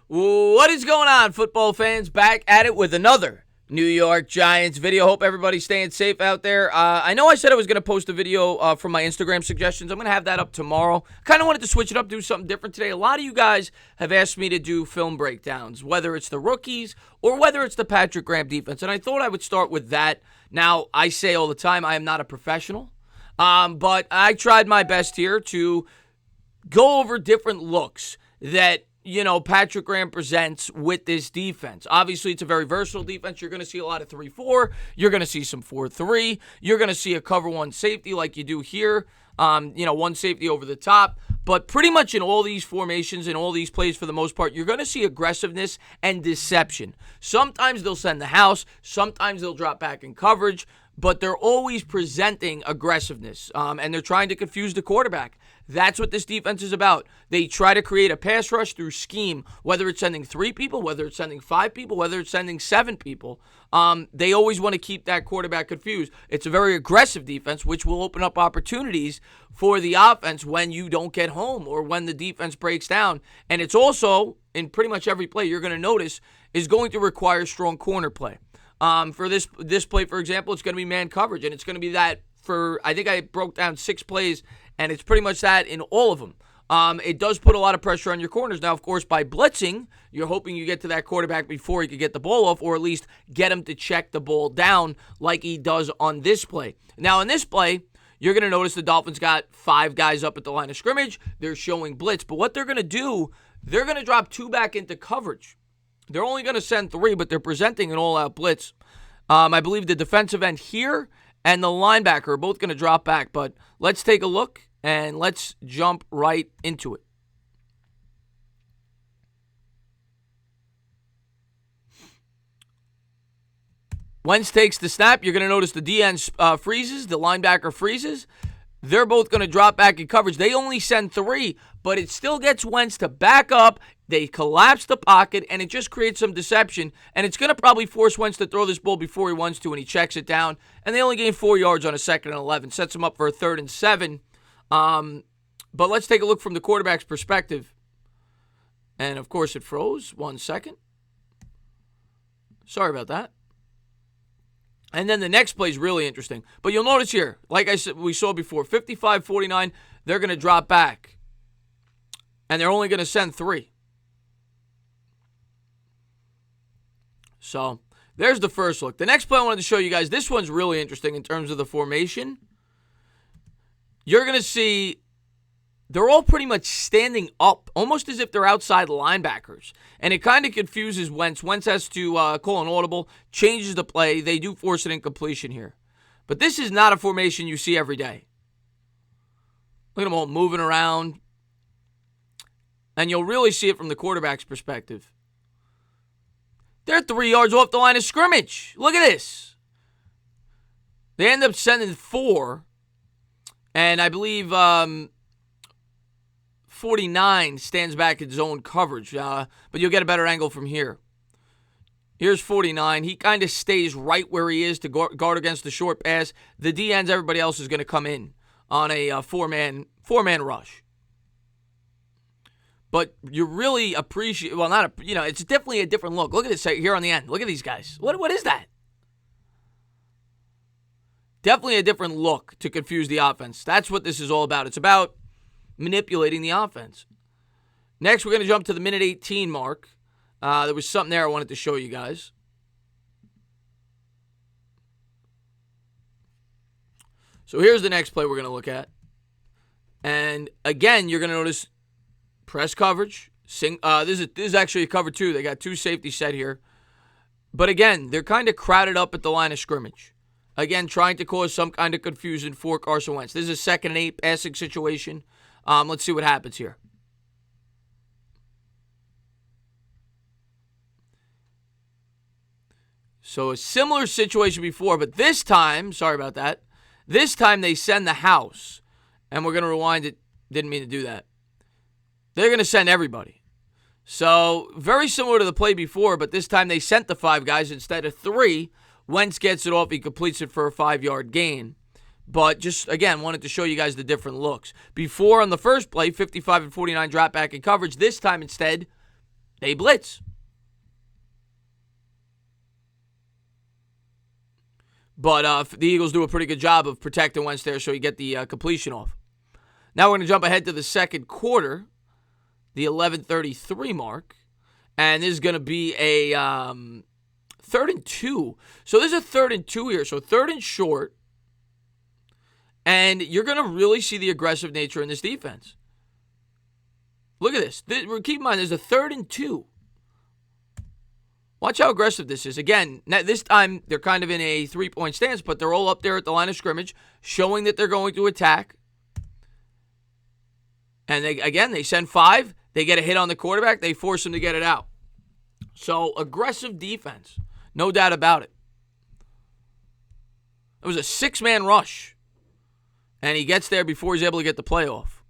What is going on, football fans? Back at it with another New York Giants video. Hope everybody's staying safe out there. I know I said I was going to post a video from my Instagram suggestions. I'm going to have that up tomorrow. Kind of wanted to switch it up, do something different today. A lot of you guys have asked me to do film breakdowns, whether it's the rookies or whether it's the Patrick Graham defense. And I thought I would start with that. Now, I say all the time I am not a professional, but I tried my best here to go over different looks that Patrick Graham presents with this defense. Obviously, it's a very versatile defense. You're going to see a lot of 3-4. You're going to see some 4-3. You're going to see a cover one safety like you do here. One safety over the top. But pretty much in all these formations and all these plays, for the most part, you're going to see aggressiveness and deception. Sometimes they'll send the house. Sometimes they'll drop back in coverage. But they're always presenting aggressiveness, and they're trying to confuse the quarterback. That's what this defense is about. They try to create a pass rush through scheme, whether it's sending 3 people, whether it's sending 5 people, whether it's sending 7 people. They always want to keep that quarterback confused. It's a very aggressive defense, which will open up opportunities for the offense when you don't get home or when the defense breaks down. And it's also, in pretty much every play you're going to notice, is going to require strong corner play. For this play, for example, it's going to be man coverage, and it's going to be that for, I think I broke down 6 plays, and it's pretty much that in all of them. It does put a lot of pressure on your corners. Now, of course, by blitzing, you're hoping you get to that quarterback before he could get the ball off, or at least get him to check the ball down like he does on this play. Now, in this play, you're going to notice the Dolphins got 5 guys up at the line of scrimmage. They're showing blitz, but what they're going to do, they're going to drop 2 back into coverage. They're only going to send 3, but they're presenting an all-out blitz. I believe the defensive end here and the linebacker are both going to drop back. But let's take a look, and let's jump right into it. Wentz takes the snap. You're going to notice the DN freezes, the linebacker freezes. They're both going to drop back in coverage. They only send 3, but it still gets Wentz to back up. They collapse the pocket, and it just creates some deception. And it's going to probably force Wentz to throw this ball before he wants to, and he checks it down. And they only gain 4 yards on a 2nd and 11. Sets him up for a 3rd and 7. But let's take a look from the quarterback's perspective. And, of course, it froze. 1 second. Sorry about that. And then the next play is really interesting. But you'll notice here, like I said, we saw before, 55-49, they're going to drop back. And they're only going to send 3. So, there's the first look. The next play I wanted to show you guys, this one's really interesting in terms of the formation. You're going to see they're all pretty much standing up, almost as if they're outside linebackers. And it kind of confuses Wentz. Wentz has to call an audible, changes the play. They do force an incompletion here. But this is not a formation you see every day. Look at them all moving around. And you'll really see it from the quarterback's perspective. They're 3 yards off the line of scrimmage. Look at this. They end up sending 4. And I believe 49 stands back in zone coverage. But you'll get a better angle from here. Here's 49. He kind of stays right where he is to guard against the short pass. The DNs, everybody else is going to come in on a four-man rush. But you really appreciate, well, it's definitely a different look. Look at this here on the end. Look at these guys. What is that? Definitely a different look to confuse the offense. That's what this is all about. It's about manipulating the offense. Next, we're going to jump to the minute 18 mark. There was something there I wanted to show you guys. So here's the next play we're going to look at. And again, you're going to notice press coverage. This is actually a cover 2. They got 2 safeties set here. But again, they're kind of crowded up at the line of scrimmage. Again, trying to cause some kind of confusion for Carson Wentz. This is a 2nd and 8 passing situation. Let's see what happens here. So a similar situation before, but this time, sorry about that, this time they send the house. And we're going to rewind it. Didn't mean to do that. They're going to send everybody. So very similar to the play before, but this time they sent the 5 guys instead of 3. Wentz gets it off. He completes it for a 5-yard gain. But just, again, wanted to show you guys the different looks. Before on the first play, 55 and 49 drop back in coverage. This time instead, They blitz. But the Eagles do a pretty good job of protecting Wentz there so you get the completion off. Now we're going to jump ahead to the second quarter, the 11:33 mark. And this is going to be a 3rd and 2. So there's a 3rd and 2 here. So 3rd and short. And you're going to really see the aggressive nature in this defense. Look at this. Keep in mind, there's a 3rd and 2. Watch how aggressive this is. Again, this time they're kind of in a 3-point stance, but they're all up there at the line of scrimmage, showing that they're going to attack. And they send 5. They get a hit on the quarterback. They force him to get it out. So, aggressive defense. No doubt about it. It was a 6-man rush. And he gets there before he's able to get the play off.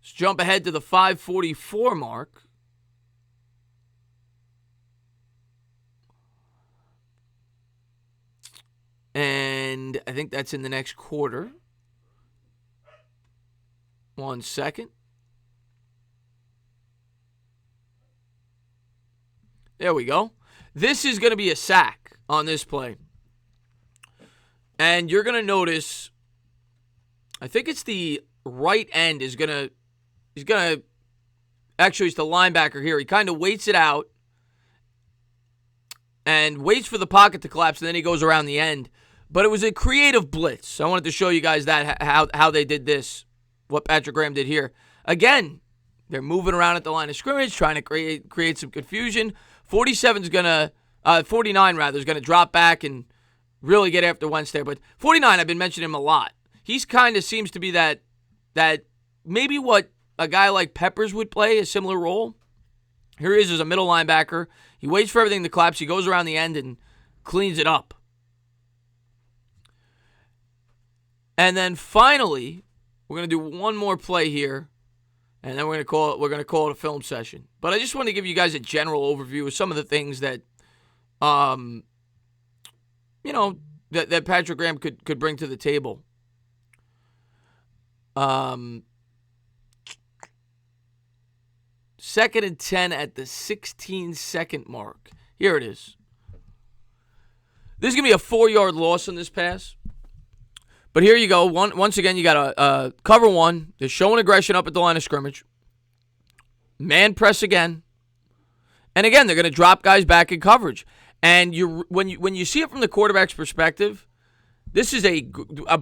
Let's jump ahead to the 5:44 mark. And I think that's in the next quarter. 1 second. There we go. This is going to be a sack on this play. And you're going to notice, I think it's the right end he's the linebacker here. He kind of waits it out and waits for the pocket to collapse, and then he goes around the end. But it was a creative blitz. I wanted to show you guys that, how they did this, what Patrick Graham did here. Again, they're moving around at the line of scrimmage, trying to create some confusion. 49 is going to drop back and really get after Wentz there. But 49, I've been mentioning him a lot. He's kind of seems to be that maybe what a guy like Peppers would play, a similar role. Here he is as a middle linebacker. He waits for everything to collapse. He goes around the end and cleans it up. And then finally, we're going to do one more play here, and then we're going to call it a film session. But I just want to give you guys a general overview of some of the things that that Patrick Graham could bring to the table. 2nd and 10 at the 16-second mark. Here it is. This is going to be a 4-yard loss on this pass. But here you go. Once again, you got a cover 1. They're showing aggression up at the line of scrimmage. Man press again. And again, they're going to drop guys back in coverage. And when you see it from the quarterback's perspective, this is a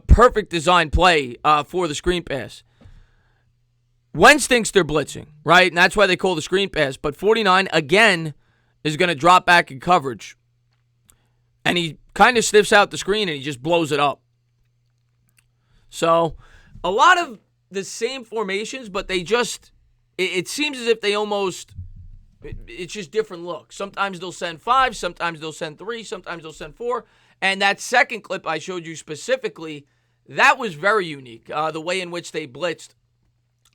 perfect design play for the screen pass. Wentz thinks they're blitzing, right? And that's why they call the screen pass. But 49, again, is going to drop back in coverage. And he kind of sniffs out the screen and he just blows it up. So, a lot of the same formations, but they just, it seems as if they almost, it's just different looks. Sometimes they'll send 5, sometimes they'll send 3, sometimes they'll send 4. And that second clip I showed you specifically, that was very unique, the way in which they blitzed.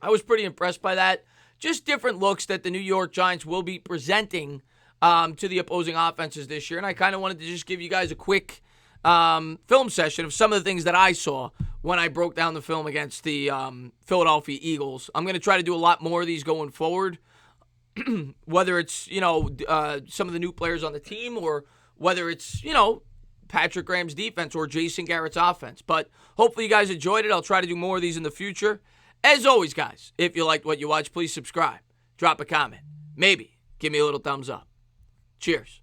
I was pretty impressed by that. Just different looks that the New York Giants will be presenting to the opposing offenses this year. And I kind of wanted to just give you guys a quick film session of some of the things that I saw when I broke down the film against the Philadelphia Eagles. I'm going to try to do a lot more of these going forward, whether it's, some of the new players on the team or whether it's, Patrick Graham's defense or Jason Garrett's offense. But hopefully you guys enjoyed it. I'll try to do more of these in the future. As always, guys, if you liked what you watched, please subscribe. Drop a comment. Maybe give me a little thumbs up. Cheers.